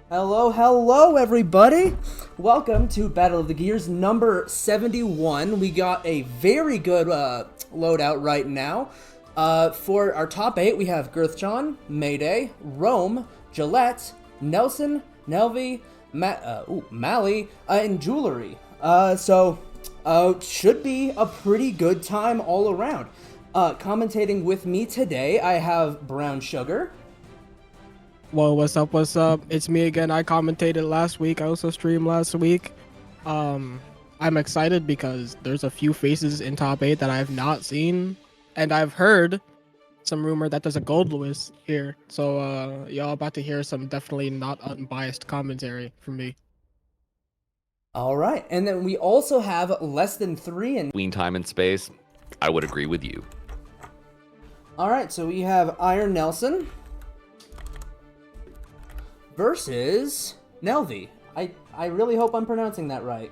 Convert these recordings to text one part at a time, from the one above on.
Hello, hello, everybody! Welcome to Battle of the Gears number 71. We got a very good loadout right now. For our top 8, we have Girth, Mayday, Rome, Gillette, Nelson, Nelly, Mally, and Jewelry. Should be a pretty good time all around. Commentating with me today, I have Brown Sugar. Whoa, what's up, what's up? It's me again. I commentated last week. I also streamed last week. I'm excited because there's a few faces in top 8 that I have not seen. And I've heard some rumor that there's a Gold Lewis here. So, y'all about to hear some definitely not unbiased commentary from me. Alright, and then we also have Less Than 3 and Between time and space, I would agree with you. Alright, so we have Iron Nelson versus Nelly. I really hope I'm pronouncing that right.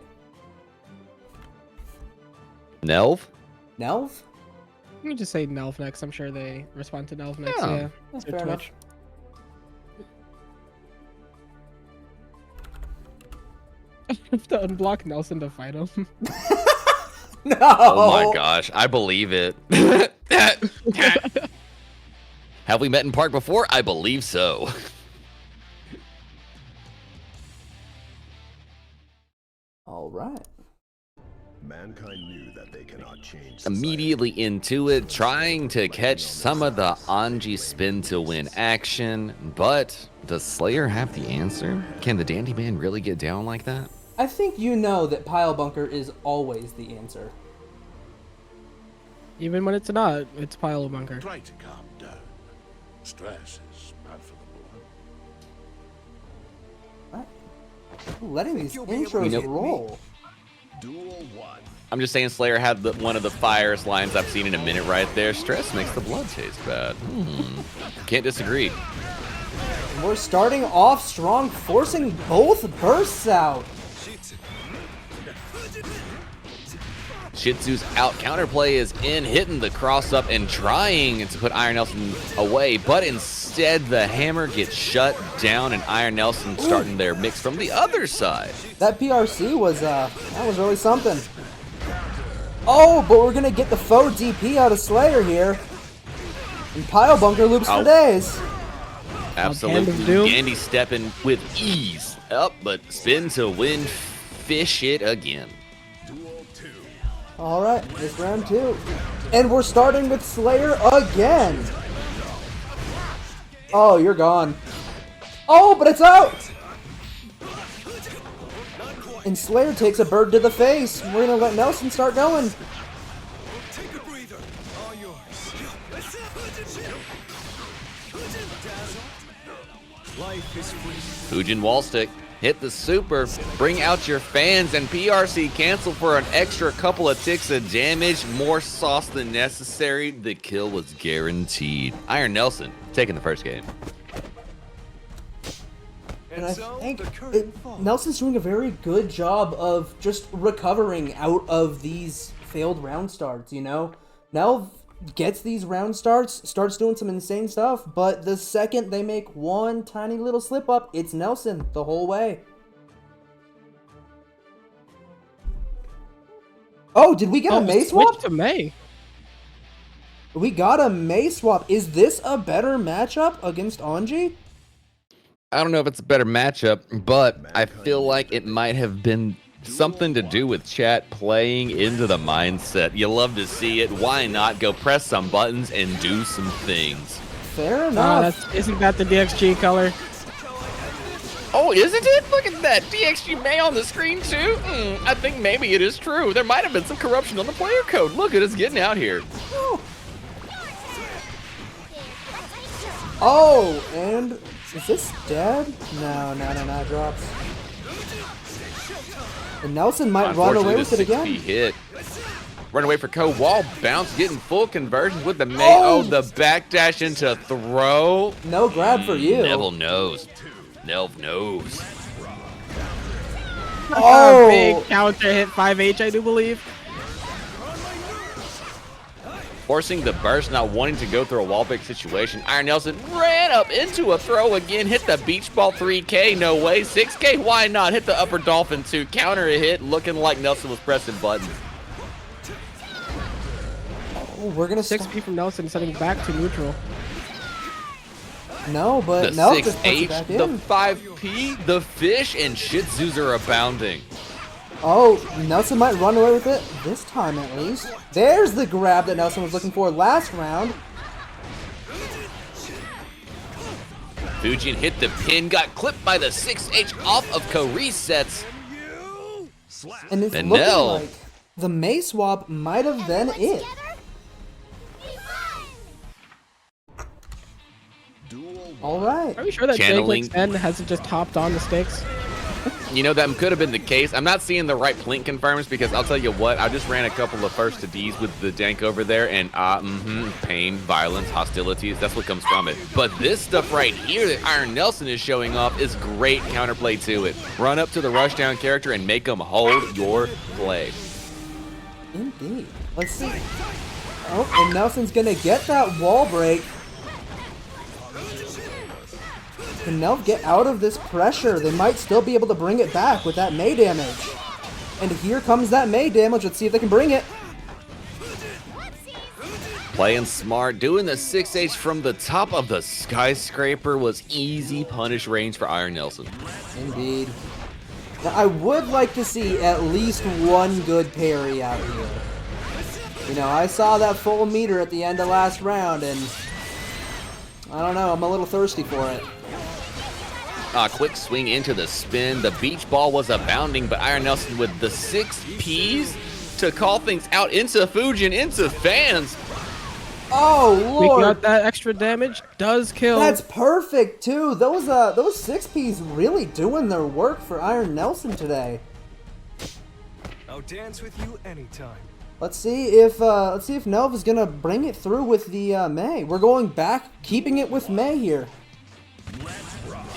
Nelv? Nelv? Let me just say Nelv next. I'm sure they respond to Nelv next. Yeah, Yeah, that's their fair Twitch. I have to unblock Nelson to fight him. No! Oh my gosh, I believe it. Have we met in park before? I believe so. Alright. Mankind knew that they cannot change Immediately into it, trying to catch some of the Anji spin to win action, but does Slayer have the answer? Can the Dandy Man really get down like that? I think you know that Pile Bunker is always the answer. Even when it's not, it's Pile Bunker. Try to calm down. Stress is bad for the blood. Ooh, letting these intros roll. Duel 1. I'm just saying Slayer had one of the firest lines I've seen in a minute right there. Stress makes the blood taste bad. Can't disagree. We're starting off strong, forcing both bursts out. Shih Tzu's out. Counterplay is in, hitting the cross up and trying to put Iron Nelson away, but instead the hammer gets shut down and Iron Nelson starting their mix from the other side. That PRC was, that was really something. Oh, but we're gonna get the faux DP out of Slayer here. And Pile Bunker loops for days. Absolutely. Andy stepping with ease up, but spin to win. Fish it again. Alright, it's round 2. And we're starting with Slayer again. Oh, you're gone. Oh, but it's out! And Slayer takes a bird to the face. We're gonna let Nelson start going. Fujin wall stick. Hit the super, bring out your fans, and PRC cancel for an extra couple of ticks of damage. More sauce than necessary. The kill was guaranteed. Iron Nelson taking the first game. And I think Nelson's doing a very good job of just recovering out of these failed round starts, you know? Nel gets these round starts, starts doing some insane stuff, but the second they make one tiny little slip up, it's Nelson the whole way. Oh, did we get a May swap? Switch to May. We got a May swap. Is this a better matchup against Anji? I don't know if it's a better matchup, but I feel like it might have been something to do with chat playing into the mindset. You love to see it. Why not go press some buttons and do some things? Fair enough. Isn't that the DXG color? Oh, isn't it? Look at that. DXG May on the screen, too? I think maybe it is true. There might have been some corruption on the player code. Look at us getting out here. Oh, and is this dead? No, it drops. And Nelson might run away with it again. Hit. Run away for Ko. Wall bounce, getting full conversions with the May. Oh! Oh, the backdash into throw. No grab for you. Neville knows. Nelv knows. Oh! Big counter hit 5H, I do believe. Forcing the burst, not wanting to go through a wall break situation. Iron Nelson ran up into a throw again, hit the beach ball 3K, no way. 6K, why not? Hit the upper dolphin 2, counter a hit, looking like Nelson was pressing buttons. Oh, we're gonna 6P from Nelson setting back to neutral. No, but The Nelson puts it 6H, back the in. 5P, the fish, and Shih Tzus are abounding. Oh, Nelson might run away with it this time at least. There's the grab that Nelson was looking for last round. Fujian hit the pin, got clipped by the 6H off of co-resets. And it's And looking Nell. like the May swap might have been it. All right. Are we sure that Channeling. Jake hasn't just hopped on the sticks? You know, that could have been the case. I'm not seeing the right plink confirms because I'll tell you what, I just ran a couple of first to Ds with the Dank over there, and pain, violence, hostilities, that's what comes from it. But this stuff right here that Iron Nelson is showing off is great counterplay to it. Run up to the rushdown character and make them hold your play. Indeed. Let's see. Oh, and Nelson's gonna get that wall break. Can Nell get out of this pressure? They might still be able to bring it back with that May damage. And here comes that May damage. Let's see if they can bring it. Playing smart, doing the 6H from the top of the skyscraper was easy punish range for Iron Nelson. Indeed. Now, I would like to see at least one good parry out here. You know, I saw that full meter at the end of last round, and I don't know, I'm a little thirsty for it. Quick swing into the spin. The beach ball was abounding, but Iron Nelson with the 6 Ps to call things out into Fujian, into fans. Oh, We Lord. got that extra damage. Does kill. That's perfect, too. Those 6Ps really doing their work for Iron Nelson today. I'll dance with you anytime. Let's see if Nova's gonna bring it through with the May. We're going back, keeping it with May here.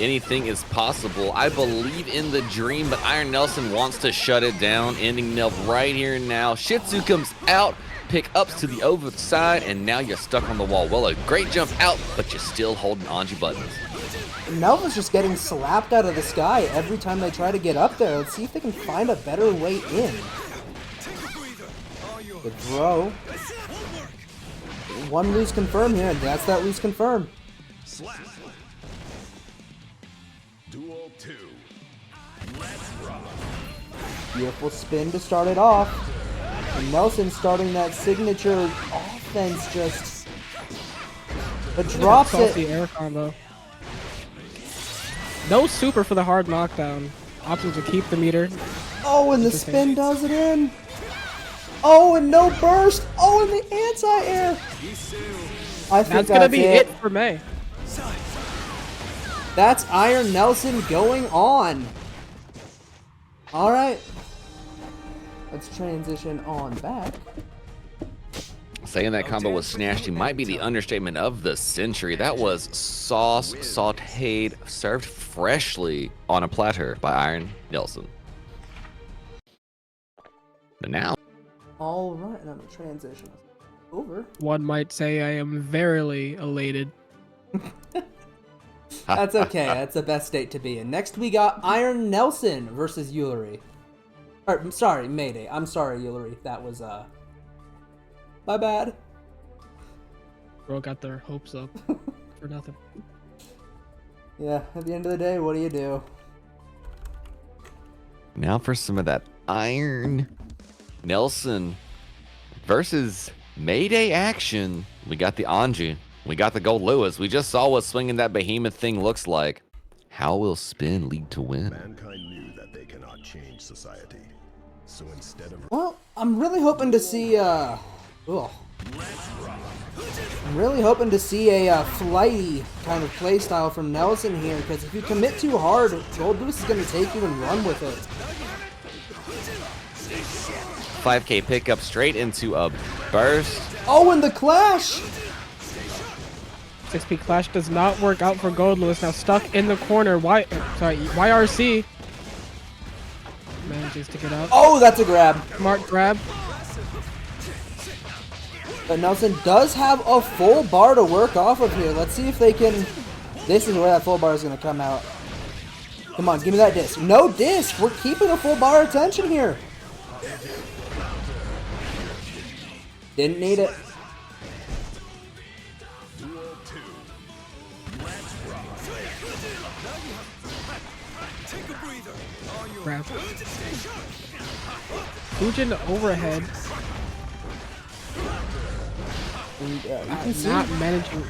Anything is possible. I believe in the dream, but Iron Nelson wants to shut it down, ending Nelv right here and now. Shih Tzu comes out, pick ups to the over the side, and now you're stuck on the wall. Well, a great jump out, but you're still holding onto buttons. Nova's just getting slapped out of the sky every time they try to get up there. Let's see if they can find a better way in. Good throw. One loose confirm here, and that's that loose confirm. Duel 2. Beautiful spin to start it off. And Nelson starting that signature offense just... But drops Saucy it. air combo. No super for the hard knockdown. Opting to keep the meter. Oh, and the spin does it in. Oh, and no burst. Oh, and the anti-air. I think That's gonna be it for May. That's Iron Nelson going on. All right. Let's transition on back. Saying that combo was snatched might be the understatement of the century. That was sauce, sauteed, served freshly on a platter by Iron Nelson. But now, All right, and I'm gonna transition over. One might say I am verily elated. That's okay. That's the best state to be in. Next, we got Iron Nelson versus Ulari. Or, sorry, Mayday. I'm sorry, Ulari. That was, my bad. Bro got their hopes up for nothing. Yeah, at the end of the day, what do you do? now for some of that Iron Nelson versus Mayday action. We got the Anji. We got the Gold Lewis. We just saw what swinging that behemoth thing looks like. How will spin lead to win? Mankind knew that they cannot change society. So instead of Well, I'm really hoping to see, I'm really hoping to see a flighty kind of playstyle from Nelson here, because if you commit too hard, Gold Lewis is going to take you and run with it. 5K pickup straight into a burst. Oh, and the clash! 6P Clash does not work out for Gold Lewis. Now stuck in the corner. YRC manages to get out. Oh, that's a grab. Smart grab. But Nelson does have a full bar to work off of here. Let's see if they can... This is where that full bar is going to come out. Come on, give me that disc. No disc! We're keeping a full bar attention here. Didn't need it. Crap. Fujin overhead. And, you can see Not managing.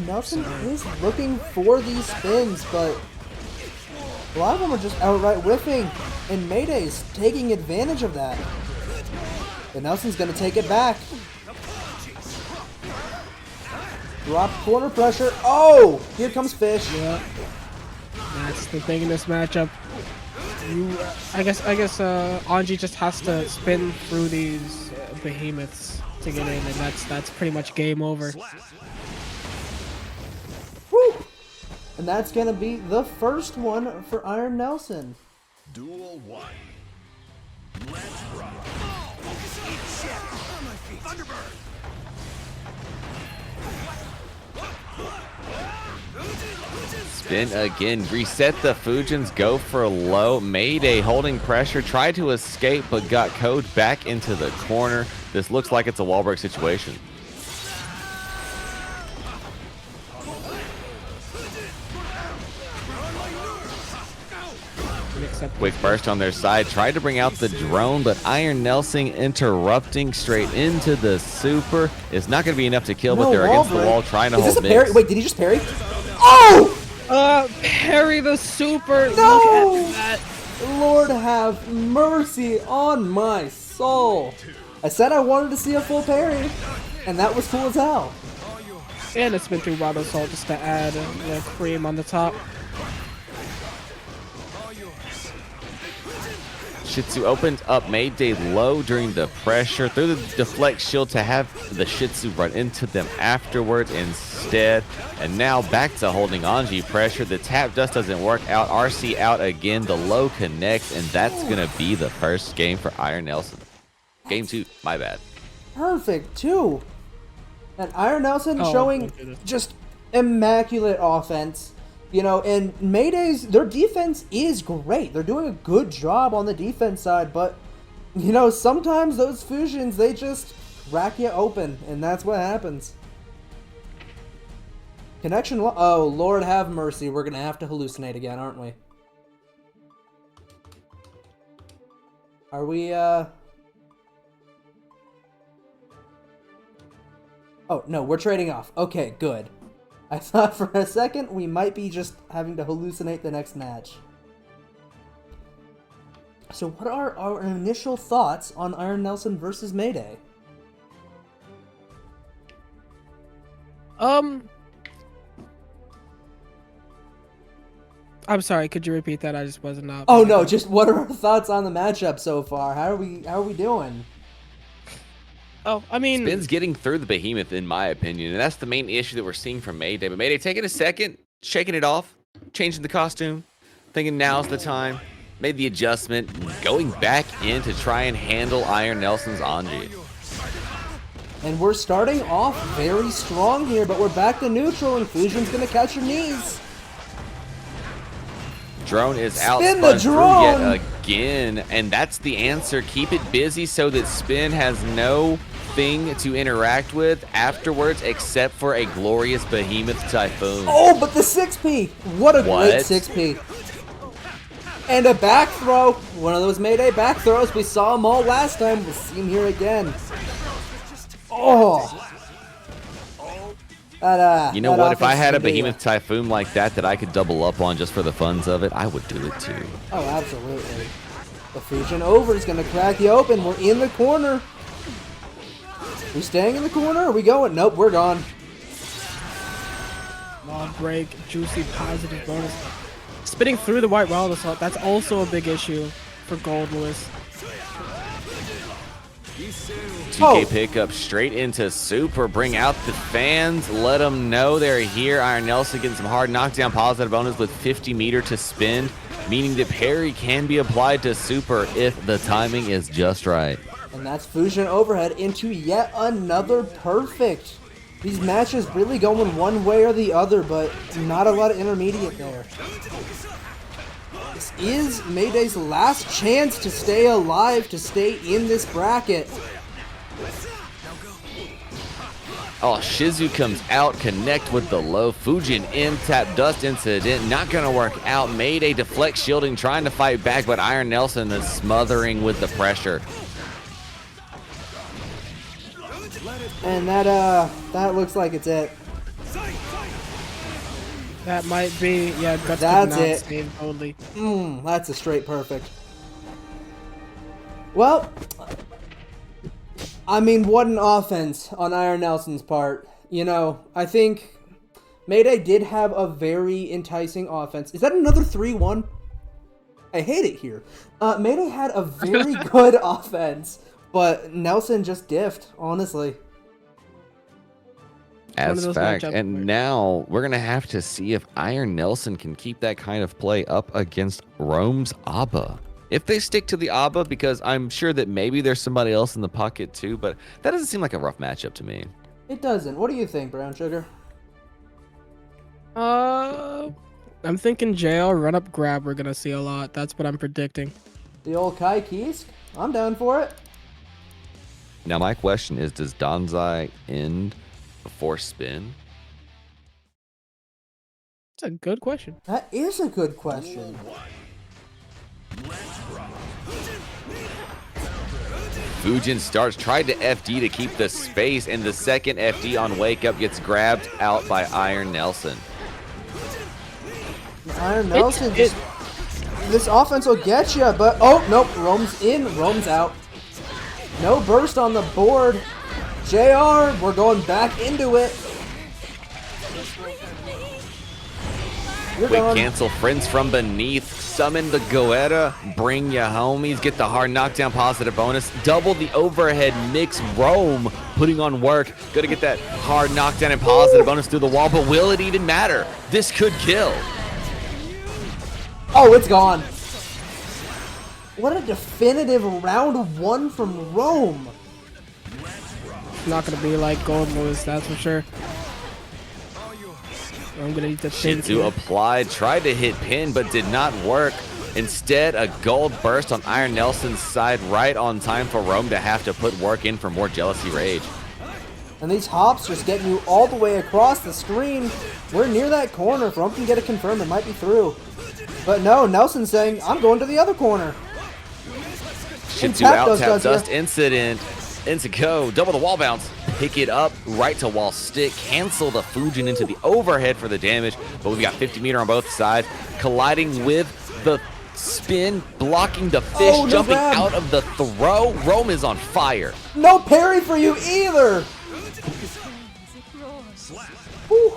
Nelson is looking for these spins, but a lot of them are just outright whiffing, and Mayday's taking advantage of that. But Nelson's going to take it back. Drop corner pressure. Oh! Here comes Fish. Yeah. That's the thing in this matchup. I guess Anji just has to spin through these behemoths to get in, and that's pretty much game over. Woo! And that's going to be the first one for Iron Nelson. Duel 1. Let's rock. Spin again. Reset the Fujins. Go for low. Mayday holding pressure. Tried to escape, but got Code back into the corner. This looks like it's a wall break situation. Quick burst on their side. Tried to bring out the drone, but Iron Nelson interrupting straight into the super. It's not going to be enough to kill, but they're against the wall trying to hold Is this a mix. parry? Wait, did he just parry? Oh! Parry the super. No! Look at that. Lord have mercy on my soul. I said I wanted to see a full parry, and that was cool as hell. And it's been through Rod Assault just to add the cream on the top. Shih Tzu opened up Mayday low during the pressure. Through the deflect shield to have the Shih Tzu run into them afterwards instead. And now back to holding Anji pressure. The tap just doesn't work out. RC out again. The low connects, and that's going to be the first game for Iron Nelson. Game 2, my bad. Perfect, too. And Iron Nelson Oh, showing just immaculate offense. You know, and Mayday's, their defense is great. They're doing a good job on the defense side, but, you know, sometimes those fusions, they just crack you open, and that's what happens. Connection, oh, Lord have mercy. We're going to have to hallucinate again, aren't we? Are we, Oh, no, we're trading off. Okay, good. I thought for a second we might be just having to hallucinate the next match. So what are our initial thoughts on Iron Nelson versus Mayday? I'm sorry, could you repeat that? I just wasn't up. Oh no, just what are our thoughts on the matchup so far? How are we doing? Oh, I mean, Spin's getting through the behemoth, in my opinion, and that's the main issue that we're seeing from Mayday. But Mayday taking a second, shaking it off, changing the costume, thinking now's the time, made the adjustment, going back in to try and handle Iron Nelson's Anji. And we're starting off very strong here, but we're back to neutral, and Fusion's gonna catch your knees. Drone is out Spin the drone! yet again, and that's the answer. Keep it busy so that Spin has no thing to interact with afterwards except for a glorious behemoth typhoon. Oh, but the 6P! What a great 6P. And a back throw. One of those Mayday back throws. We saw them all last time. We'll see them here again. Oh. You know what? If I had a behemoth typhoon like that I could double up on just for the funs of it, I would do it too. Oh, absolutely. The Fusion over is going to crack you open. We're in the corner. We staying in the corner? Are we going? Nope, we're gone. wall break, juicy positive bonus. Spinning through the white wild assault, that's also a big issue for Gold Lewis. 2K pickup straight into super. Bring out the fans. Let them know they're here. Iron Nelson getting some hard knockdown positive bonus with 50 meter to spin, meaning that parry can be applied to super if the timing is just right. And that's Fusion overhead into yet another perfect. These matches really going one way or the other, but not a lot of intermediate there. This is Mayday's last chance to stay alive, to stay in this bracket. Oh, Shizu comes out, connect with the low. Fujin in tap dust incident, not gonna work out. Mayday deflect shielding, trying to fight back, but Iron Nelson is smothering with the pressure. And that looks like it's it. That might be, yeah, Guts That's could not it. save totally. That's a straight perfect. Well, I mean, what an offense on Iron Nelson's part. You know, I think Mayday did have a very enticing offense. Is that another 3-1? I hate it here. Mayday had a very good offense, but Nelson just diffed, honestly. As fact, and where- now we're gonna have to see if Iron Nelson can keep that kind of play up against Rome's Abba. If they stick to the Abba, because I'm sure that maybe there's somebody else in the pocket too, but that doesn't seem like a rough matchup to me. It doesn't. What do you think, Brown Sugar? I'm thinking JL run up grab. We're gonna see a lot. That's what I'm predicting. The old Kai Kisk? I'm down for it. Now my question is, does Danzai end before spin? It's a good question. That is a good question. Fujin starts, tried to FD to keep the space, and the second FD on Wake Up gets grabbed out by Iron Nelson. Iron Nelson, this offense will get you, but oh, nope, Rome's in, Rome's out. No burst on the board. JR, we're going back into it. You're Quick done. cancel, friends from beneath, summon the Goetta, bring ya homies, get the hard knockdown positive bonus, double the overhead mix. Rome putting on work, gonna get that hard knockdown and positive bonus through the wall, but will it even matter? This could kill. Oh, it's gone. What a definitive round one from Rome. Not gonna be like Gold Moves, that's for sure. I'm gonna need to think. Shizu applied, tried to hit pin, but did not work. Instead, a gold burst on Iron Nelson's side, right on time for Rome to have to put work in for more Jealousy Rage. And these hops just getting you all the way across the screen. We're near that corner. If Rome can get it confirmed, it might be through. But no, Nelson's saying, I'm going to the other corner. Shizu tap out, tap does dust ya. incident. Into go, double the wall bounce, pick it up, right to wall stick, cancel the Fujin into the overhead for the damage, but we've got 50 meter on both sides, colliding with the spin, blocking the fish, Oh, no jumping grab. out of the throw. Rome is on fire. No parry for you either. Whew.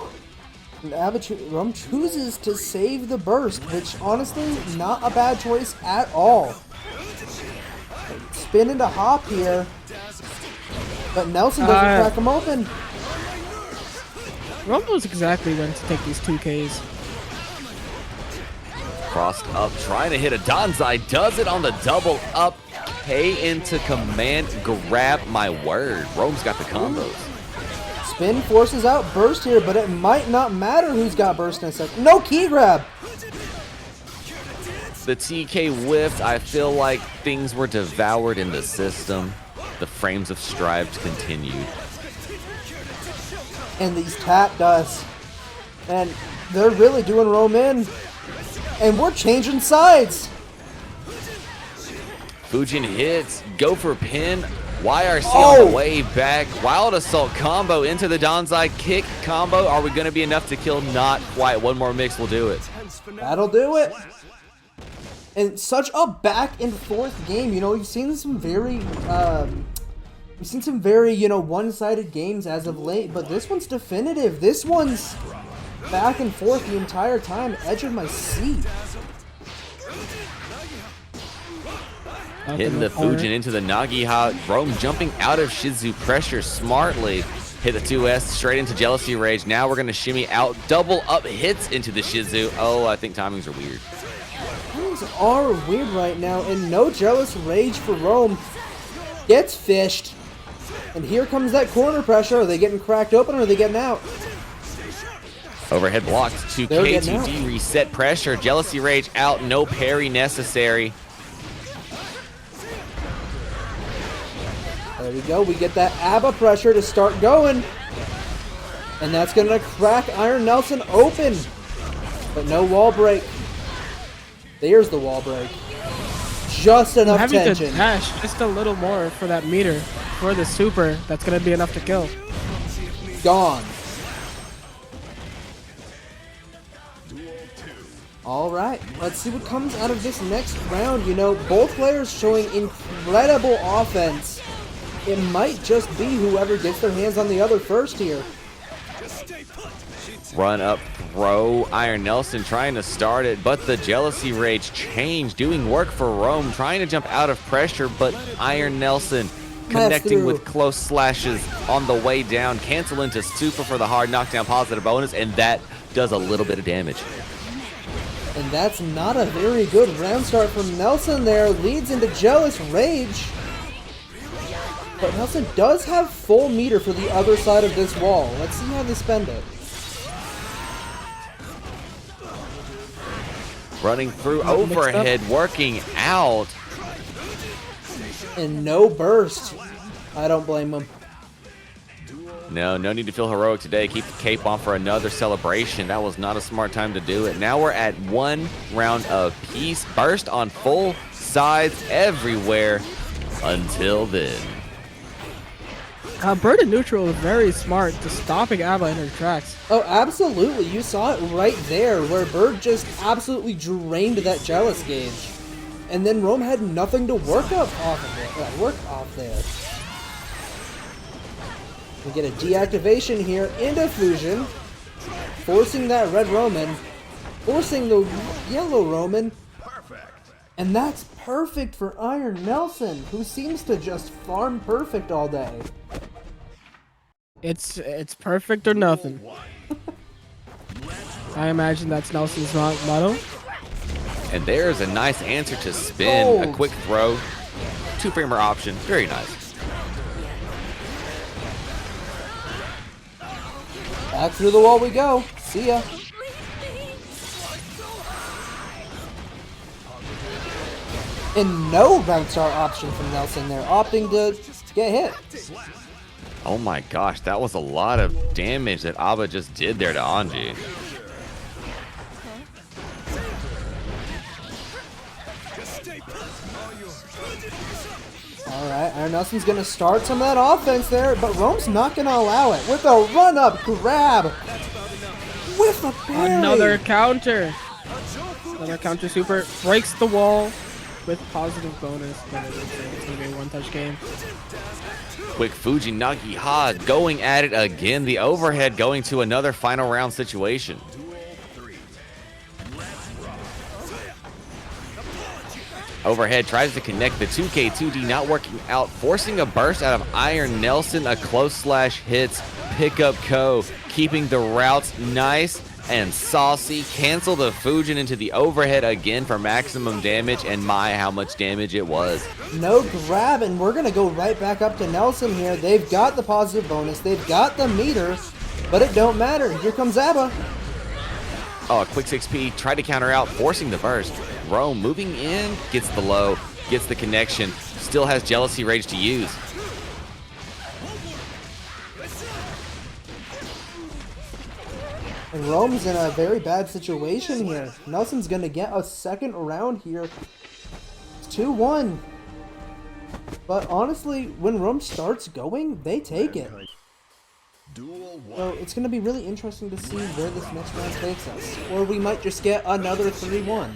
And Rome chooses to save the burst, which honestly, not a bad choice at all. Spin into hop here. But Nelson doesn't crack him open. Rome knows exactly when to take these 2Ks. Crossed up, trying to hit a Danzai, does it on the double up. K into command, grab my word. Rome's got the combos. Spin forces out burst here, but it might not matter who's got burst in a sec. No key grab. The TK whiffed. I feel like things were devoured in the system. The frames of strived continued. And these tap dust. And they're really doing Rome in. And we're changing sides. Fujin hits, go for pin. YRC Oh. on the way back. Wild Assault combo into the Danzai kick combo. Are we going to be enough to kill? Not quite. One more mix will do it. That'll do it. And such a back and forth game. You know, you've seen some very, one-sided games as of late, but this one's definitive. This one's back and forth the entire time. Edge of my seat. Hitting the Fujin into the Nagiha. Rome jumping out of Shizu pressure smartly. Hit the 2S straight into Jealousy Rage. Now we're going to shimmy out. Double up hits into the Shizu. Oh, I think timings are weird. Things are weird right now, and no Jealous Rage for Rome. Gets fished. And here comes that corner pressure. Are they getting cracked open or are they getting out? Overhead blocked to They're getting K2D, reset pressure. Jealousy Rage out, no parry necessary. There we go. We get that ABBA pressure to start going. And that's going to crack Iron Nelson open. But no wall break. There's the wall break. Just enough Having tension. to dash just a little more for that meter, for the super, that's going to be enough to kill. Gone. All right, let's see what comes out of this next round. You know, both players showing incredible offense. It might just be whoever gets their hands on the other first here. Run up throw. Iron Nelson trying to start it, but the Jealousy Rage change doing work for Rome, trying to jump out of pressure, but Iron Nelson connecting with close slashes on the way down. Cancel into super for the hard knockdown positive bonus, and that does a little bit of damage. And that's not a very good round start from Nelson there. Leads into Jealous Rage. But Nelson does have full meter for the other side of this wall. Let's see how they spend it. Running through overhead, working out. And no burst. I don't blame him. No need to feel heroic today. Keep the cape on for another celebration. That was not a smart time to do it. Now we're at 1 round of peace. Burst on full sides everywhere until then. Bird in neutral is very smart to stopping ABBA in her tracks. Oh, absolutely. You saw it right there where Bird just absolutely drained that Jealous gauge. And then Rome had nothing to work off there. We get a deactivation here into Fusion, forcing that red Roman, forcing the yellow Roman, and that's perfect for Iron Nelson, who seems to just farm perfect all day. It's perfect or nothing. I imagine that's Nelson's motto. And there's a nice answer to spin. A quick throw. 2-framer option. Very nice. Back through the wall we go. See ya. And no round star option from Nelson there, opting to get hit. Oh my gosh, that was a lot of damage that Abba just did there to Anji. Alright, Iron Nelson's gonna start some of that offense there, but Rome's not gonna allow it. With a run-up grab! With a parry! Another counter! Another counter super. Breaks the wall with positive bonus. But it's gonna be a one-touch game. Quick Fujinagi Ha going at it again. The overhead going to another final round situation. Overhead tries to connect the 2K2D, not working out, forcing a burst out of Iron Nelson. A close slash hits, pick up Ko, keeping the routes nice and saucy. Cancel the Fujin into the overhead again for maximum damage, and my, how much damage it was. No grab, and we're gonna go right back up to Nelson here. They've got the positive bonus, they've got the meter, but it don't matter. Here comes Abba. Oh, a quick 6P, tried to counter out, forcing the burst. Rome moving in, gets the low, gets the connection, still has Jealousy Rage to use. And Rome's in a very bad situation here. Nelson's gonna get a second round here. It's 2-1. But honestly, when Rome starts going, they take it. So it's going to be really interesting to see where this next round takes us. Or we might just get another 3-1.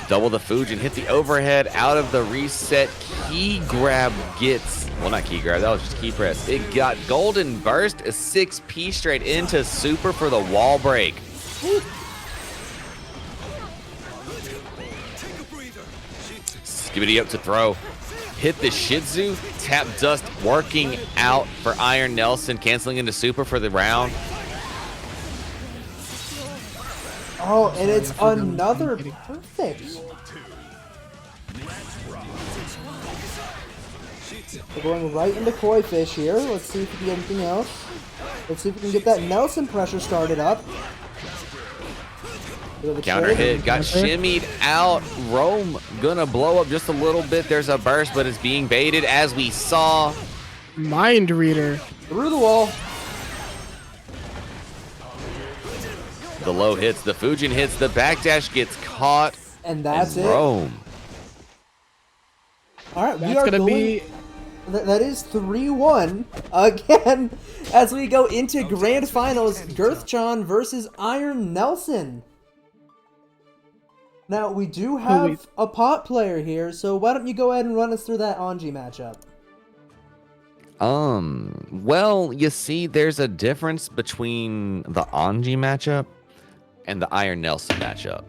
Double the Fujin, hit the overhead out of the reset. Key grab gets, well, not key grab, that was just key press. It got golden burst, a 6P straight into super for the wall break. Skibbity up to throw. Hit the Shih Tzu, tap dust working out for Iron Nelson, canceling into super for the round. Oh, and it's another perfect. We're going right into Koi Fish here. Let's see if we can get anything else. Let's see if we can get that Nelson pressure started up. Counter hit, got shimmied out. Rome gonna blow up just a little bit. There's a burst, but it's being baited as we saw. Mind reader. Through the wall. The low hits, the Fujin hits, the backdash gets caught. And that's it. Rome. All right, we That's are gonna going... be. That is 3-1 again as we go into grand finals. Girth versus Iron Nelson. Now, we do have a pot player here, so why don't you go ahead and run us through that Anji matchup? Well, you see, there's a difference between the Anji matchup and the Iron Nelson matchup.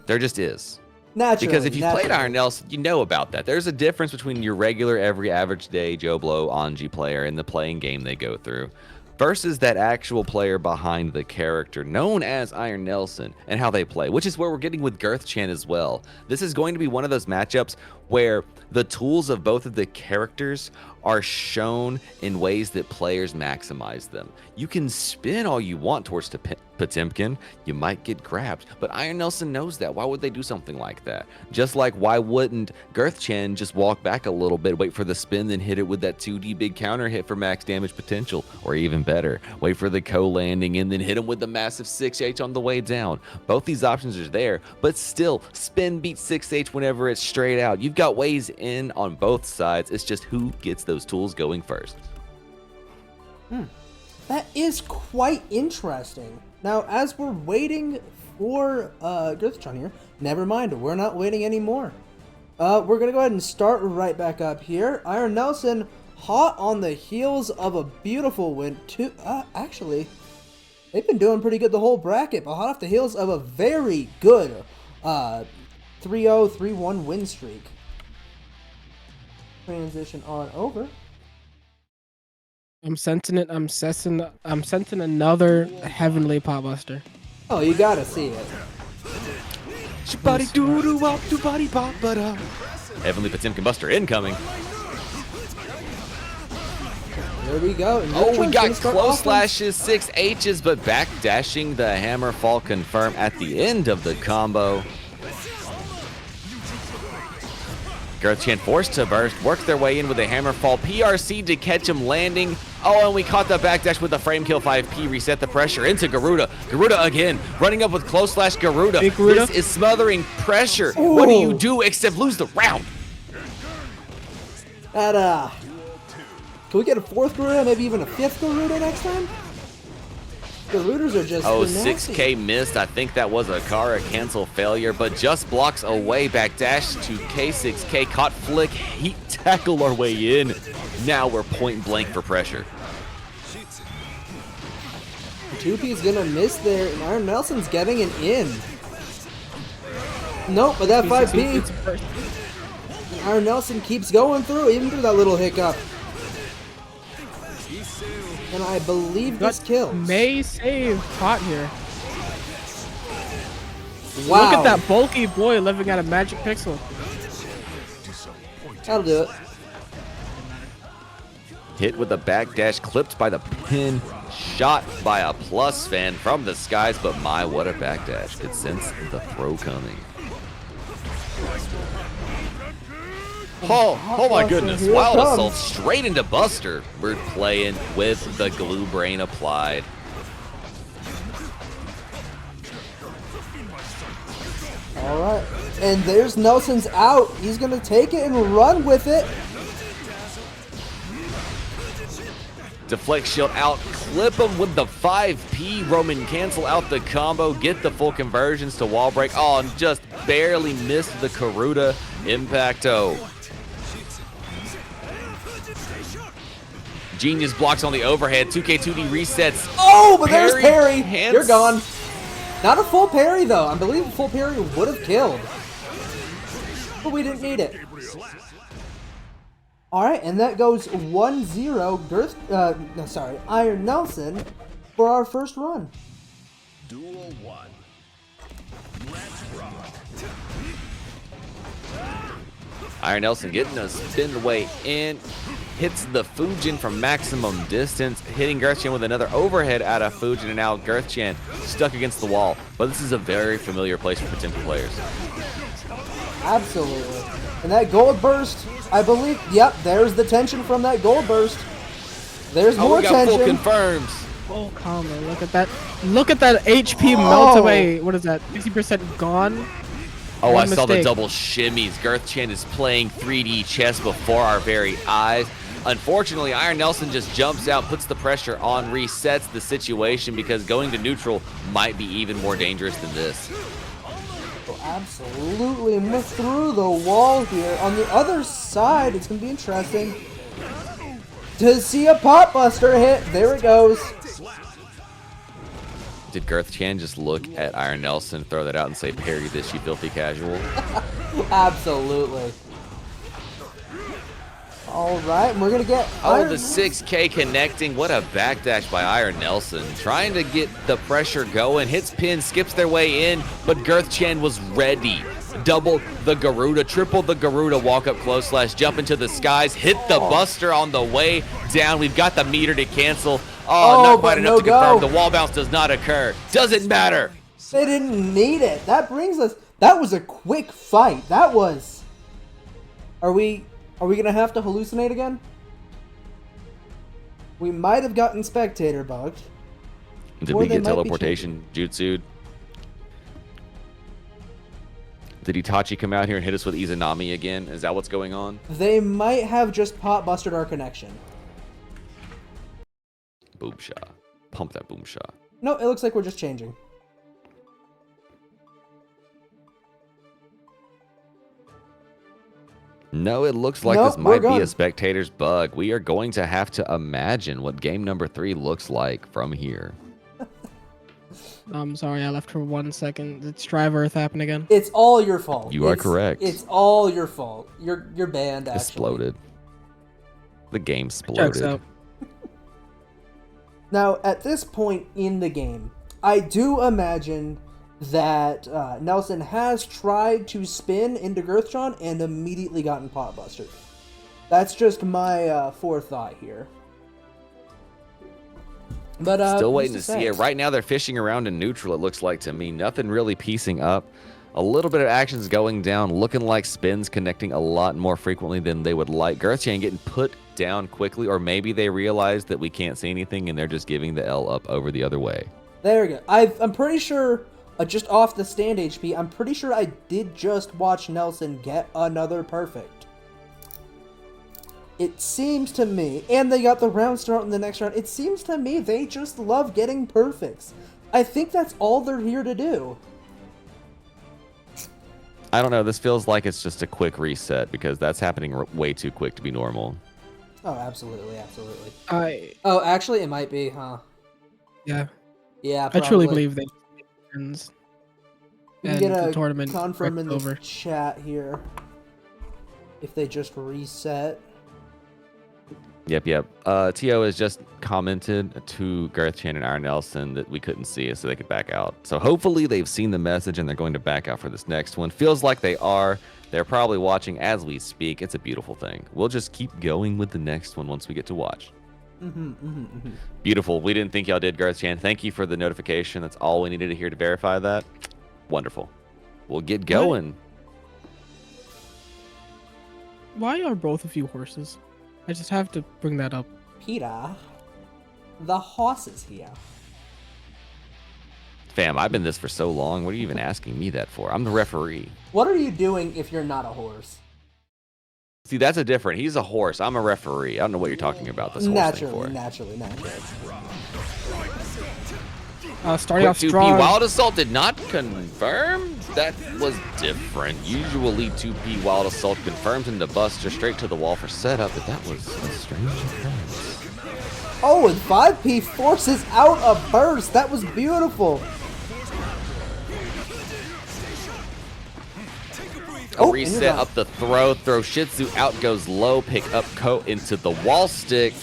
There just is. Naturally. Because if you've played Iron Nelson, you know about that. There's a difference between your regular, every average day Joe Blow Anji player and the playing game they go through versus that actual player behind the character known as Iron Nelson and how they play, which is where we're getting with Girth as well. This is going to be one of those matchups where the tools of both of the characters are shown in ways that players maximize them. You can spin all you want towards Potemkin, you might get grabbed, but Iron Nelson knows that. Why would they do something like that? Just like why wouldn't Girth just walk back a little bit, wait for the spin, then hit it with that 2D big counter hit for max damage potential, or even better, wait for the co-landing and then hit him with the massive 6H on the way down. Both these options are there, but still, spin beats 6H whenever it's straight out. You've got ways in on both sides. It's just who gets those tools going first. That is quite interesting. Now, as we're waiting for Girth here, never mind, we're not waiting anymore. We're going to go ahead and start right back up here. Iron Nelson, hot on the heels of a beautiful win. Actually, they've been doing pretty good the whole bracket, but hot off the heels of a very good 3-0, 3-1 win streak. Transition on over. I'm sensing another heavenly potbuster. Oh, you gotta see it. Heavenly Potemkin Buster incoming. There we go. Oh, we got close slashes, 6Hs, but back dashing the hammer fall confirm at the end of the combo. Girth forced to burst, works their way in with a hammer fall. PRC to catch him landing. Oh, and we caught the backdash with the frame kill 5P. Reset the pressure into Garuda. Garuda again, running up with close slash Garuda. This is smothering pressure. Ooh. What do you do except lose the round? Can we get a fourth Garuda, maybe even a fifth Garuda next time? Garudas are just nasty. 6K missed. I think that was a Kara cancel failure, but just blocks away. Backdash to K6K. Caught flick. Heat tackle our way in. Now we're point blank for pressure. 2P is gonna miss there, and Iron Nelson's getting an in. Nope, but that 5P. Iron Nelson keeps going through, even through that little hiccup. And I believe this kills. May save pot here. Wow. Look at that bulky boy living out of Magic Pixel. That'll do it. Hit with the backdash, clipped by the pin, shot by a plus fan from the skies, but my, what a backdash. Could sense the throw coming. Oh my goodness. Wild Assault straight into Buster. We're playing with the glue brain applied. All right. And there's Nelson's out. He's going to take it and run with it. Deflect shield out. Clip him with the 5P. Roman cancel out the combo. Get the full conversions to wall break. Oh, and just barely missed the Karuta Impacto. Genius blocks on the overhead. 2K2D resets. Oh, but there's parry. Hands. You're gone. Not a full parry, though. I believe a full parry would have killed. But we didn't need it. All right, and that goes 1-0. Iron Nelson for our first run. Duel 1. Let's rock. Iron Nelson getting a spin the way in. Hits the Fujin from maximum distance, hitting Girth with another overhead out of Fujin, and now Girth stuck against the wall. But this is a very familiar place for potential players. Absolutely. And that gold burst, I believe, yep, there's the tension from that gold burst. There's more we got tension. full confirms. Oh, combo. Look at that. Look at that HP melt away. What is that? 60% gone? Oh, One I saw the mistake. double shimmies. Girth is playing 3D chess before our very eyes. Unfortunately, Iron Nelson just jumps out, puts the pressure on, resets the situation because going to neutral might be even more dangerous than this. Absolutely, and we're through the wall here. On the other side, it's going to be interesting to see a pot buster hit. There it goes. Did Girth just look at Iron Nelson, throw that out, and say, "Parry this, you filthy casual"? Absolutely. All right, and we're going to get... Oh, the 6K connecting. What a backdash by Iron Nelson. Trying to get the pressure going. Hits pin, skips their way in, but Girth was ready. Double the Garuda, triple the Garuda, walk up close slash, jump into the skies, hit the Buster on the way down. We've got the meter to cancel. Oh, not quite enough to confirm. The wall bounce does not occur. Doesn't matter. They didn't need it. That brings us... That was a quick fight. That was... Are we going to have to hallucinate again? We might have gotten spectator bugged. Did Or we they get might be teleportation jutsu'd? Did Itachi come out here and hit us with Izanami again? Is that what's going on? They might have just pot busted our connection. Boom shot. Pump that boom shot. No, it looks like we're just changing. No, it looks like this might be a spectator's bug. We are going to have to imagine what game number 3 looks like from here. I'm sorry, I left for 1 second. Did Strive Earth happen again? It's all your fault. You are correct. It's all your fault. You're banned, actually. Exploded. The game Checks exploded. out. Now, at this point in the game, I do imagine that Nelson has tried to spin into Girthjon and immediately gotten pot busted. That's just my forethought here. But Still waiting to see it. Right now they're fishing around in neutral, it looks like to me. Nothing really piecing up. A little bit of action's going down, looking like spins connecting a lot more frequently than they would like. Girthjon getting put down quickly, or maybe they realize that we can't see anything and they're just giving the L up over the other way. There we go. I'm pretty sure, just off the stand HP, I'm pretty sure I did just watch Nelson get another perfect. It seems to me, and they got the round start in the next round, it seems to me they just love getting perfects. I think that's all they're here to do. I don't know. This feels like it's just a quick reset because that's happening way too quick to be normal. Oh, absolutely, absolutely. Oh, actually, it might be, huh? Yeah. Yeah, I probably. truly believe they ends. We And can get the a tournament confirm in the over. chat here if they just reset. Yep. T.O. has just commented to Girthjon and Iron Nelson that we couldn't see it so they could back out. So hopefully they've seen the message and they're going to back out for this next one. Feels like they are. They're probably watching as we speak. It's a beautiful thing. We'll just keep going with the next one once we get to watch. Beautiful. We didn't think y'all did, Girthjon. Thank you for the notification. That's all we needed to hear to verify that. Wonderful. We'll get going. Why are both of you horses? I just have to bring that up. Peter, the horse is here. Fam, I've been this for so long. What are you even asking me that for? I'm the referee. What are you doing if you're not a horse? See, that's a different. He's a horse. I'm a referee. I don't know what you're talking about. This horse thing for. Naturally. Starting off 2P strong. Wild Assault did not confirm. That was different. Usually 2P Wild Assault confirms into Buster straight to the wall for setup, but that was a strange occurrence. Oh, and 5P forces out a burst. That was beautiful. A reset up the throw Shitsu out goes low, pick up Ko into the wall stick.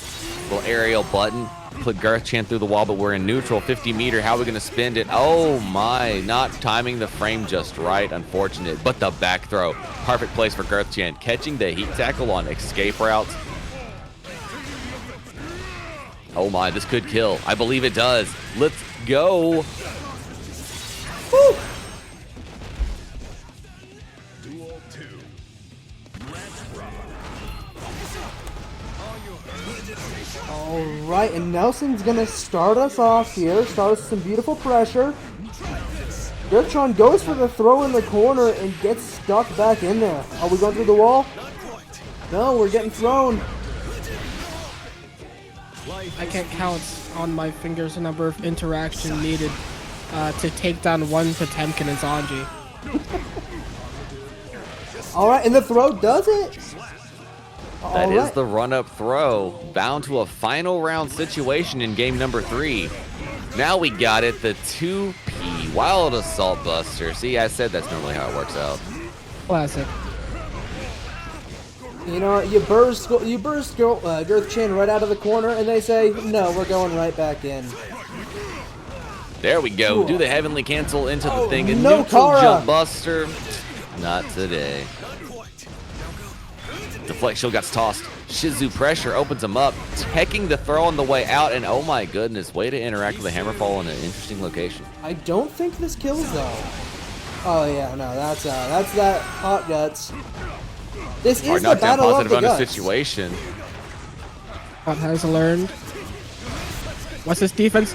Little aerial button. put Girth Chan through the wall, but we're in neutral. 50 meter. How are we going to spend it? Oh my, not timing the frame just right. Unfortunate. But the back throw. Perfect place for Girth Chan. Catching the heat tackle on escape routes. Oh my, this could kill. I believe it does. Let's go. Woo! Duel 2. All right, and Nelson's gonna start us off here. Start us with some beautiful pressure. Girth goes for the throw in the corner and gets stuck back in there. Are we going through the wall? No, we're getting thrown. I can't count on my fingers the number of interaction needed to take down one Potemkin and Zanji. All right, and the throw does it. That is the run-up throw. Bound to a final round situation in game number 3. Now we got it, the 2P Wild Assault Buster. See, I said that's normally how it works out. Classic. You know, you burst Girth Chan right out of the corner, and they say, no, we're going right back in. There we go. Do the heavenly cancel into the thing. A no, neutral Kara. jump buster. Not today. Deflect shield gets tossed. Shizu pressure opens him up, teching the throw on the way out, and oh my goodness, way to interact with the hammerfall in an interesting location. I don't think this kills though. Oh yeah, no, that's that hot guts. This is Hard the knockdown battle of positive the on a guts. situation. What has learned? What's this defense?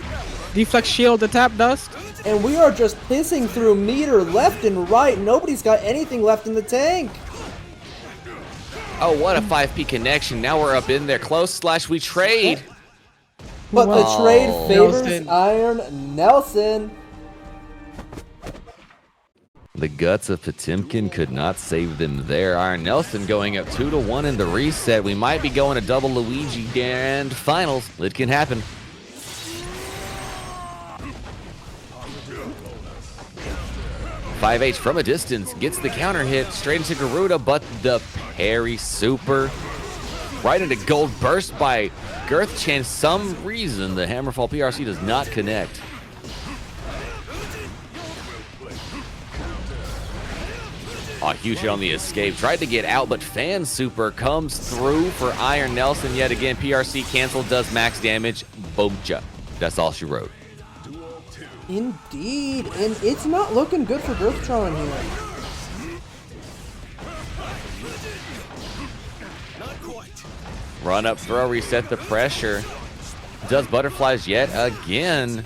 Deflect shield to tap dust? And we are just pissing through meter left and right. Nobody's got anything left in the tank. Oh, what a 5P connection. Now we're up in there. Close slash we trade. But the trade favors Nelson. Iron Nelson. The guts of Potemkin could not save them there. Iron Nelson going up 2-1 in the reset. We might be going to double Luigi Grand Finals. It can happen. .5H from a distance gets the counter hit straight into Garuda, but the parry super right into gold burst by Girth Chan. Some reason the Hammerfall PRC does not connect. Oh, huge hit on the escape. Tried to get out, but fan super comes through for Iron Nelson yet again. PRC cancel, does max damage. Boomcha. That's all she wrote. Indeed, and it's not looking good for Girth Chan here. Run up throw, reset the pressure. Does butterflies yet again.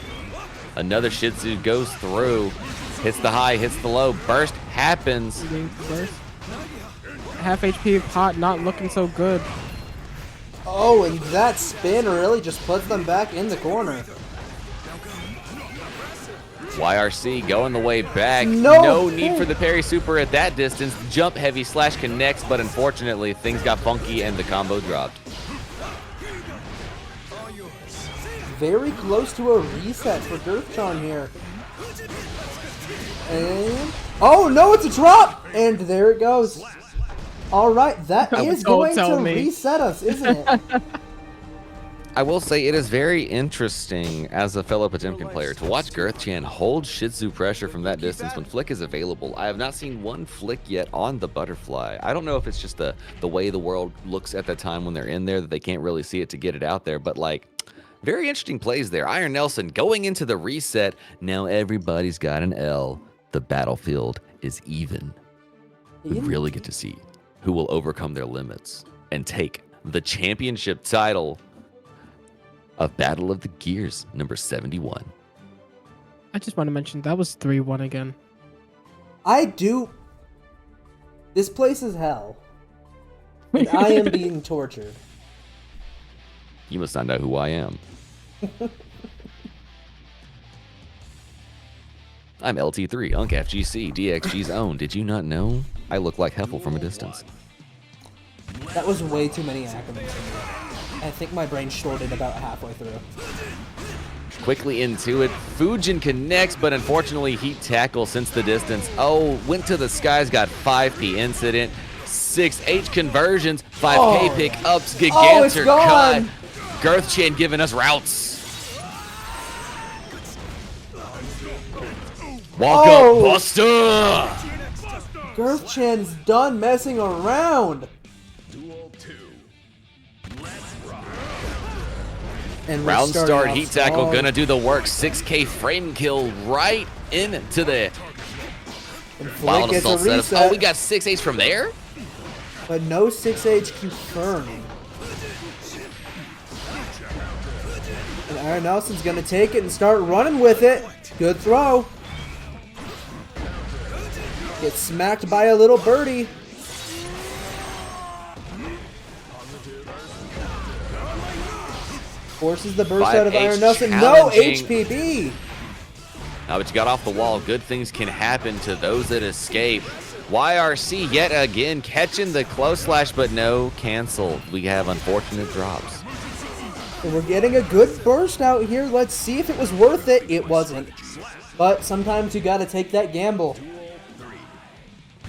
Another Shizu goes through. Hits the high, hits the low. Burst happens. Burst. Half HP pot not looking so good. Oh, and that spin really just puts them back in the corner. YRC going the way back. No. No need for the parry super at that distance. Jump heavy slash connects, but unfortunately things got funky and the combo dropped. Very close to a reset for Girth Chan here. And oh no, it's a drop! And there it goes. All right, that is going to reset us, isn't it? I will say it is very interesting as a fellow Potemkin player to watch Girth Chan hold Shizu pressure from that distance when flick is available. I have not seen one flick yet on the butterfly. I don't know if it's just the way the world looks at the time when they're in there that they can't really see it to get it out there, but like, very interesting plays there. Iron Nelson going into the reset. Now everybody's got an L. The battlefield is even. We really get to see who will overcome their limits and take the championship title of Battle of the Gears number 71. I just want to mention that was 3-1 again. I do. This place is hell. And I am being tortured. You must not know who I am. I'm LT3, Unk FGC, DXG's own. Did you not know? I look like Heffel from a distance. That was way too many acronyms for me. I think my brain shorted about halfway through. Quickly into it. Fujin connects, but unfortunately heat tackle since the distance. Oh, went to the skies, got 5P incident. 6H conversions, 5K pickups, Oh, it's Gigantor gone. cut. Girth Chan giving us routes. Walk up, Buster. Girth Chan's done messing around. Duel 2. Let's rock. And we're Round starting start, off heat tackle, strong. gonna do the work. 6K frame kill right into the And Flick wild gets a assault setups. reset, Oh, we got 6H from there? but no 6H confirmed. And Iron Nelson's gonna take it and start running with it. Good throw. Gets smacked by a little birdie. Forces the burst out of 5H Iron Nelson. No challenging. HPB. But you got off the wall. Good things can happen to those that escape. YRC yet again catching the close slash, but no cancel. We have unfortunate drops. And we're getting a good burst out here. Let's see if it was worth it. It wasn't. But sometimes you gotta take that gamble.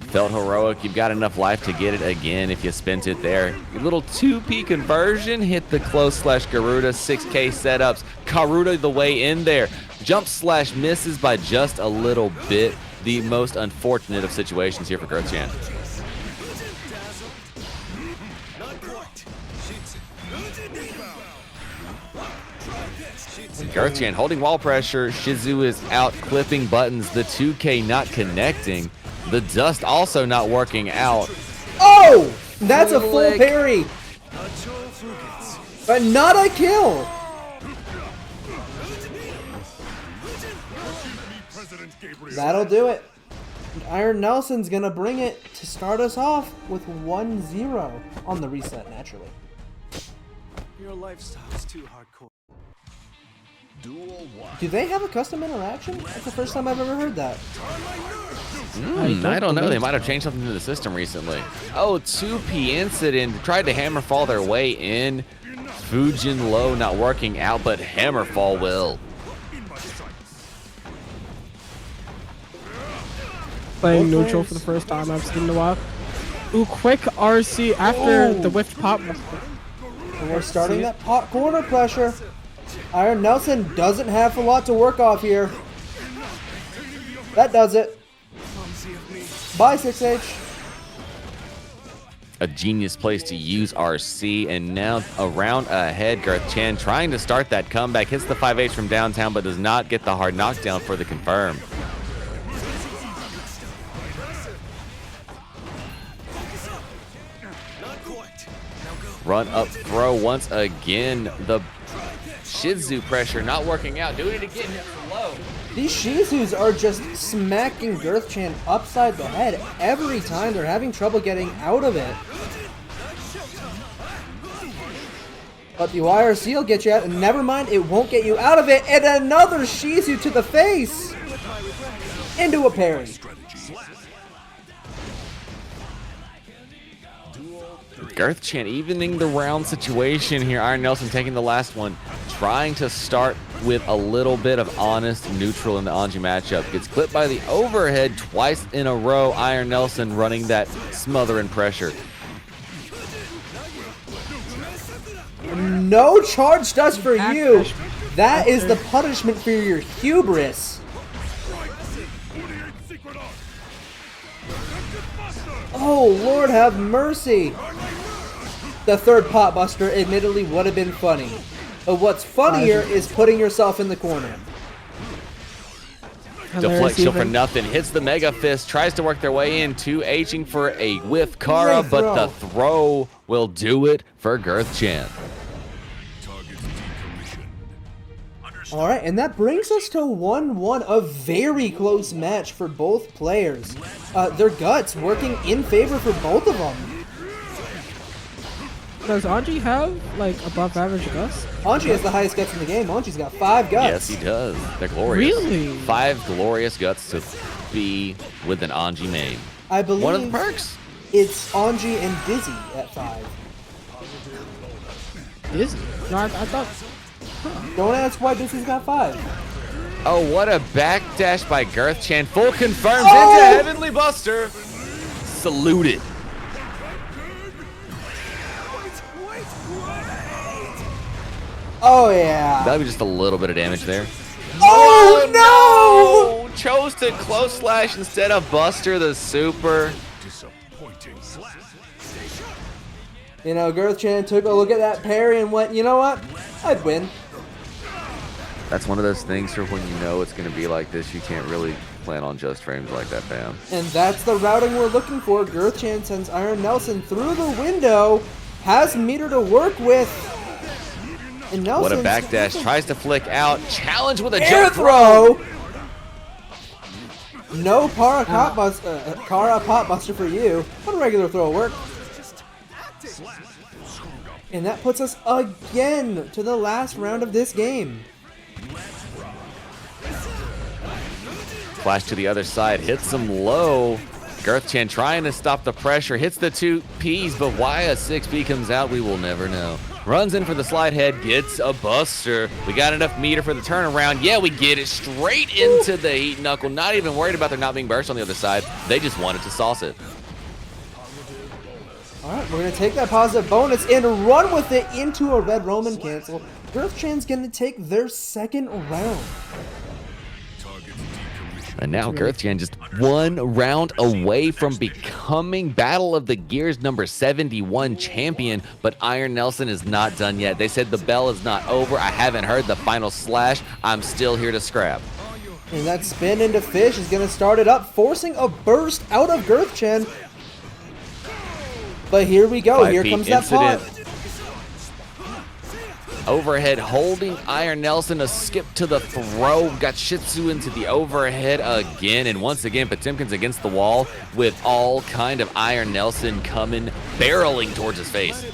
Felt heroic. You've got enough life to get it again if you spent it there. A little 2P conversion. Hit the close slash Garuda. 6K setups. Garuda the way in there. Jump slash misses by just a little bit. The most unfortunate of situations here for Girth Chan. Girth Chan holding wall pressure. Shizu is out clipping buttons. The 2K not connecting. The dust also not working out. Oh! That's a full Flick. parry. But not a kill. That'll do it. And Iron Nelson's gonna bring it to start us off with 1-0 on the reset, naturally. Your lifestyle's too hardcore. Duel 1. Do they have a custom interaction? That's the first time I've ever heard that. I don't know. They might have changed something to the system recently. Oh, 2P incident. Tried to hammerfall their way in. Fujin low not working out, but hammerfall will. Playing Both neutral players. for the first time I've seen in a while. Ooh, quick RC after Oh. the whiffed pop. And we're starting that pot corner pressure. Iron Nelson doesn't have a lot to work off here. That does it. Bye, 6H. A genius place to use RC, and now around ahead, Girth Chan trying to start that comeback. Hits the 5H from downtown, but does not get the hard knockdown for the confirm. Run up throw once again. The Shizu pressure not working out. Doing it again. Hits low. These Shizus are just smacking Girth Chan upside the head every time. They're having trouble getting out of it. But the YRC will get you out, and never mind, it won't get you out of it. And another Shizu to the face! Into a parry. Girth Chan evening the round situation here. Iron Nelson taking the last one. Trying to start with a little bit of honest neutral in the Anji matchup. Gets clipped by the overhead twice in a row. Iron Nelson running that smothering pressure. No charge dust for you. That is the punishment for your hubris. Oh, Lord have mercy. The third pot buster admittedly would have been funny. But what's funnier is putting yourself in the corner. Deflection for nothing. Hits the Mega Fist. Tries to work their way in. 2Hing for a whiff. Kara, Great but the throw. throw will do it for Girth Chan. All right, and that brings us to 1-1, a very close match for both players. Their guts working in favor for both of them. Does Anji have like above average guts? Anji has the highest guts in the game. Anji's got 5 guts. Yes, he does. They're glorious. Really? 5 glorious guts to be with an Anji main. I believe One of the perks. it's Anji and Dizzy at 5. Is it? No, I thought. Don't ask why Dizzy's got 5. Oh, what a backdash by Girth Chan. Full confirms Oh! into Heavenly Buster. Saluted. Oh, yeah. That'll be just a little bit of damage there. Oh, no! Chose to close slash instead of Buster the super. Disappointing slap. You know, Girth Chan took a look at that parry and went, you know what? I'd win. That's one of those things for when you know it's going to be like this, you can't really plan on just frames like that, fam. And that's the routing we're looking for. Girth Chan sends Iron Nelson through the window, has meter to work with. And Nelson. What a backdash. Tries to flick out. Challenge with a Air jump throw. No Kara Pot Buster for you. What a regular throw work. And that puts us again to the last round of this game. Flash to the other side. Hits him low. Girth Chan trying to stop the pressure. Hits the 2 Ps, but why a 6B comes out, we will never know. Runs in for the slide head, gets a Buster. We got enough meter for the turnaround. Yeah, we get it straight into the Heat Knuckle. Not even worried about there not being burst on the other side. They just wanted to sauce it. All right, we're going to take that positive bonus and run with it into a red Roman cancel. Girth Chan's going to take their second round. And now Girth Chan just 1 round away from becoming Battle of the Gears number 71 champion, but Iron Nelson is not done yet. They said the bell is not over. I haven't heard the final slash. I'm still here to scrap. And that spin into Fish is going to start it up, forcing a burst out of Girth Chan. But here we go. Here comes that pot. Overhead holding Iron Nelson, a skip to the throw. Got Shitsu into the overhead again. And once again, Potemkin's against the wall with all kind of Iron Nelson coming, barreling towards his face.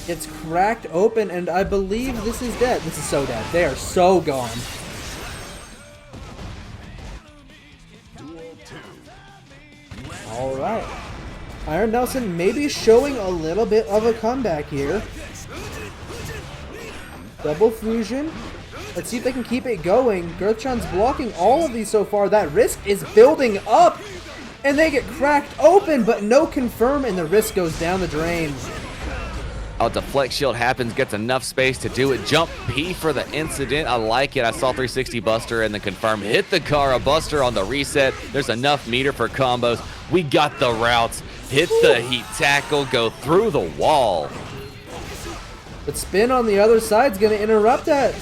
It's cracked open, and I believe this is dead. This is so dead. They are so gone. All right. Iron Nelson maybe showing a little bit of a comeback here. Double fusion. Let's see if they can keep it going. Girth Chan's blocking all of these so far. That risk is building up. And they get cracked open, but no confirm, and the risk goes down the drain. Oh, deflect shield happens, gets enough space to do it. Jump P for the incident. I like it. I saw 360 Buster and the confirm. Hit the Kara Buster on the reset. There's enough meter for combos. We got the routes. Hit the heat tackle, go through the wall. But spin on the other side is going to interrupt that.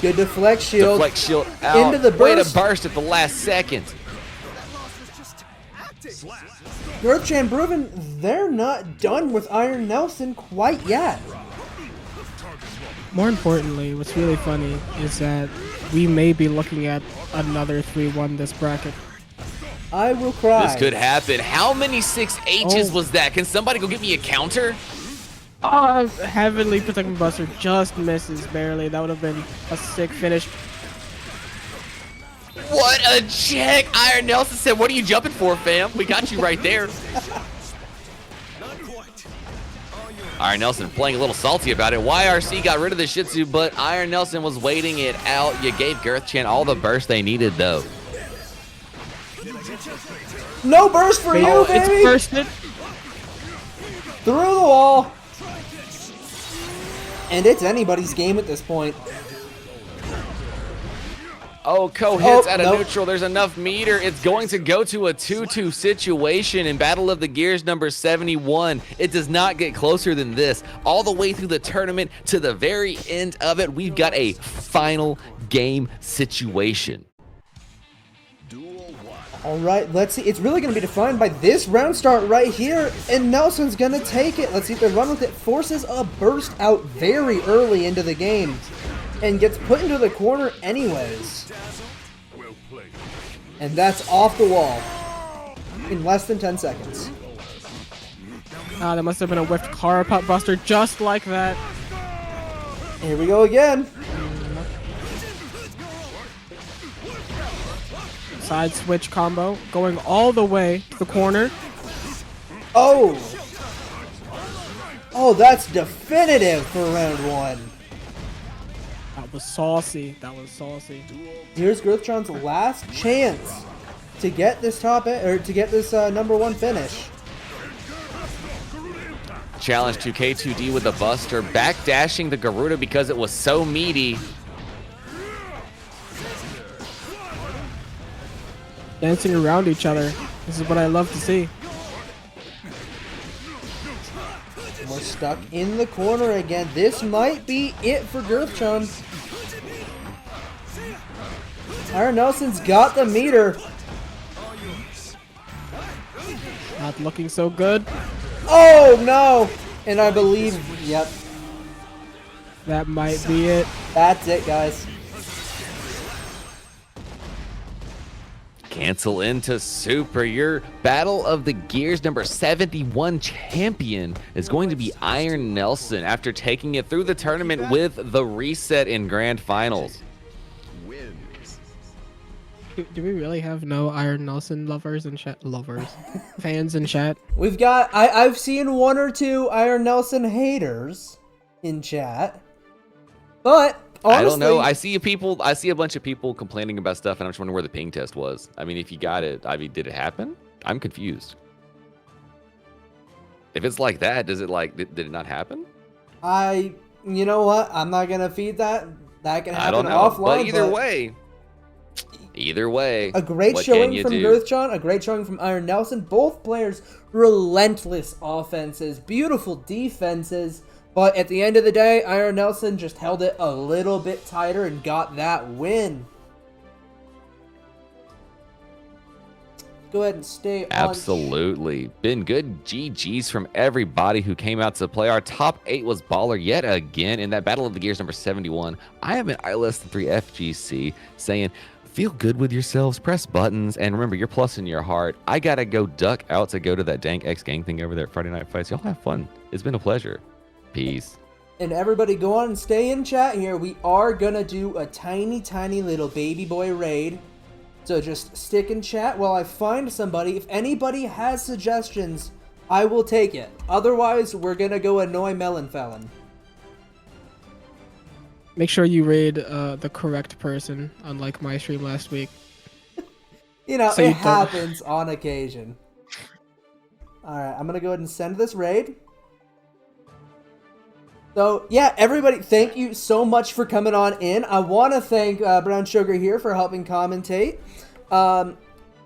Good deflect shield. Deflect shield out. Into the burst. Way to burst at the last second. Girth Chan proving they're not done with Iron Nelson quite yet. More importantly, what's really funny is that we may be looking at another 3-1 this bracket. I will cry. This could happen. How many 6Hs was that? Can somebody go get me a counter? Heavenly Protecting Buster just misses barely. That would have been a sick finish. What a check! Iron Nelson said, what are you jumping for, fam? We got you right there. Iron Nelson playing a little salty about it. YRC got rid of the Shih Tzu, but Iron Nelson was waiting it out. You gave Girth Chan all the burst they needed, though. No burst for you, baby! It's bursted. Through the wall. And it's anybody's game at this point. Oh, hits out of nope. neutral. There's enough meter. It's going to go to a 2-2 situation in Battle of the Gears number 71. It does not get closer than this. All the way through the tournament to the very end of it, we've got a final game situation. All right, let's see. It's really going to be defined by this round start right here, and Nelson's going to take it. Let's see if they run with it. Forces a burst out very early into the game and gets put into the corner anyways. And that's off the wall in less than 10 seconds. That must have been a whiffed Kara Pot Buster just like that. Here we go again. Side switch combo going all the way to the corner. Oh, that's definitive for round one. That was saucy. That was saucy. Here's Girth Chan's last chance to get this number one finish. challenge to K2D with a Buster, backdashing the Garuda because it was so meaty. Dancing around each other. This is what I love to see. We're stuck in the corner again. This might be it for Girth. Iron Nelson's got the meter. Not looking so good. Oh no! And I believe, yep, That might be it. that's it, guys. Cancel into Super. Your Battle of the Gears number 71 champion is going to be Iron Nelson after taking it through the tournament with the reset in Grand Finals. Wins. Do we really have no Iron Nelson lovers in chat? Fans in chat? We've got, I've seen one or two Iron Nelson haters in chat, but honestly, I don't know. I see a bunch of people complaining about stuff, and I'm just wondering where the ping test was. I mean, if you got it, I mean, did it happen? I'm confused. If it's like that, does it like, did it not happen? you know what? I'm not gonna feed that. That can happen I don't know. offline. But either way, a great what can showing you from do? Girth, a great showing from Iron Nelson. Both players relentless offenses, beautiful defenses. But at the end of the day, Iron Nelson just held it a little bit tighter and got that win. Go ahead and stay on. Absolutely. Been good GGs from everybody who came out to play. Our top 8 was baller yet again in that Battle of the Gears number 71. I am an I3 FGC saying, feel good with yourselves, press buttons, and remember, you're plus in your heart. I gotta go duck out to go to that dank X gang thing over there at Friday Night Fights. Y'all have fun. It's been a pleasure. Peace. And everybody go on and stay in chat here. We are gonna do a tiny, tiny little baby boy raid. So just stick in chat while I find somebody. If anybody has suggestions, I will take it. Otherwise, we're gonna go annoy Melon Felon. Make sure you raid the correct person, unlike my stream last week. You know, So you it don't- happens on occasion. Alright, I'm gonna go ahead and send this raid. So, yeah, everybody, thank you so much for coming on in. I want to thank Brown Sugar here for helping commentate.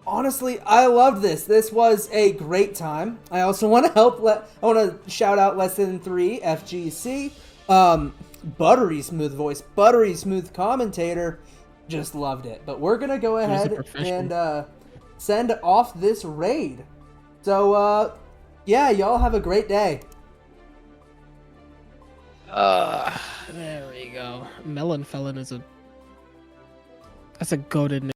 Honestly, I loved this. This was a great time. I also want to I want to shout out Less Than 3 FGC. Buttery smooth voice, buttery smooth commentator. Just loved it. But we're going to go ahead and send off this raid. So, yeah, y'all have a great day. There we go. Melon Felon is that's a goated name.